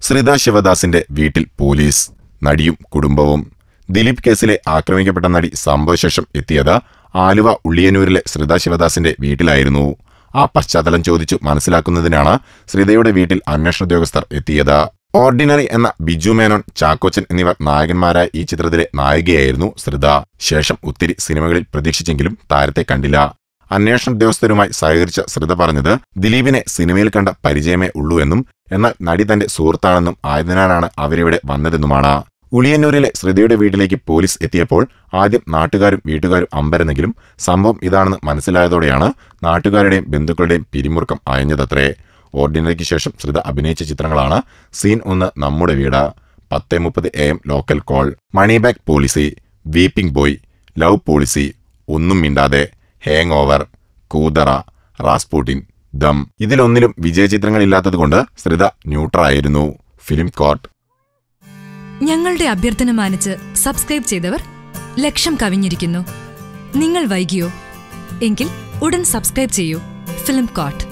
ശ്രിത ശിവദാസിന്റെ വീട്ടിൽ പോലീസ്, നടിയും കുടുംബവും. ദിലീപ് കേസിലെ ആക്രമിക്കപ്പെട്ട നടി സംഭവശേഷം എത്തിയത് ആലുവ ഉള്ളിയന്നൂരിലെ ശ്രിത ശിവദാസിന്റെ വീട്ടിലായിരുന്നു. ആ പശ്ചാത്തലം ചോദിച്ചു മനസ്സിലാക്കുന്നതിനാണ് ശ്രിതയുടെ വീട്ടിൽ അന്വേഷണ ഉദ്യോഗസ്ഥർ എത്തിയത്. ഓർഡിനറി എന്ന ബിജു മേനോൻ, ചാക്കോച്ചൻ എന്നിവർ നായകന്മാരായ ഈ ചിത്രത്തിലെ നായികയായിരുന്നു ശ്രിത. ശേഷം ഒത്തിരി സിനിമകളിൽ പ്രതീക്ഷിച്ചെങ്കിലും താരത്തെ കണ്ടില്ല. അന്വേഷണ ഉദ്യോഗസ്ഥരുമായി സഹകരിച്ച ശ്രിത പറഞ്ഞത് ദിലീപിനെ സിനിമയിൽ കണ്ട പരിചയമേ ഉള്ളൂ എന്നും എന്നാൽ നടി തന്റെ സുഹൃത്താണെന്നും ആയതിനാലാണ് അവരിവിടെ വന്നതെന്നുമാണ്. ഉളിയന്നൂരിലെ ശ്രിതയുടെ വീട്ടിലേക്ക് പോലീസ് എത്തിയപ്പോൾ ആദ്യം നാട്ടുകാരും വീട്ടുകാരും അമ്പരന്നെങ്കിലും സംഭവം ഇതാണെന്ന് മനസ്സിലായതോടെയാണ് നാട്ടുകാരുടെയും ബന്ധുക്കളുടെയും പിരിമുറുക്കം അയഞ്ഞതത്രേ. ഓർഡിനറിക്ക് ശേഷം ശ്രിത അഭിനയിച്ച ചിത്രങ്ങളാണ് സീൻ 1 നമ്മുടെ വീട്, 10:30 AM local call, money back policy, weeping boy, love policy, ഒന്നും മിണ്ടാതെ, ഹാങ് ഓവർ, കൂതറ, റാസ്പൂട്ടിൻ, ദം. ഇതിലൊന്നിലും വിജയചിത്രങ്ങളില്ലാത്തതുകൊണ്ട് ശ്രിത ന്യൂട്രലായിരുന്നു. Film court. ഞങ്ങളുടെ അഭ്യർത്ഥന മാനിച്ച് സബ്സ്ക്രൈബ് ചെയ്തവർ 1,00,000 കവിഞ്ഞിരിക്കുന്നു. നിങ്ങൾ വൈകിയോ? എങ്കിൽ ഉടൻ സബ്സ്ക്രൈബ് ചെയ്യൂ. Film court.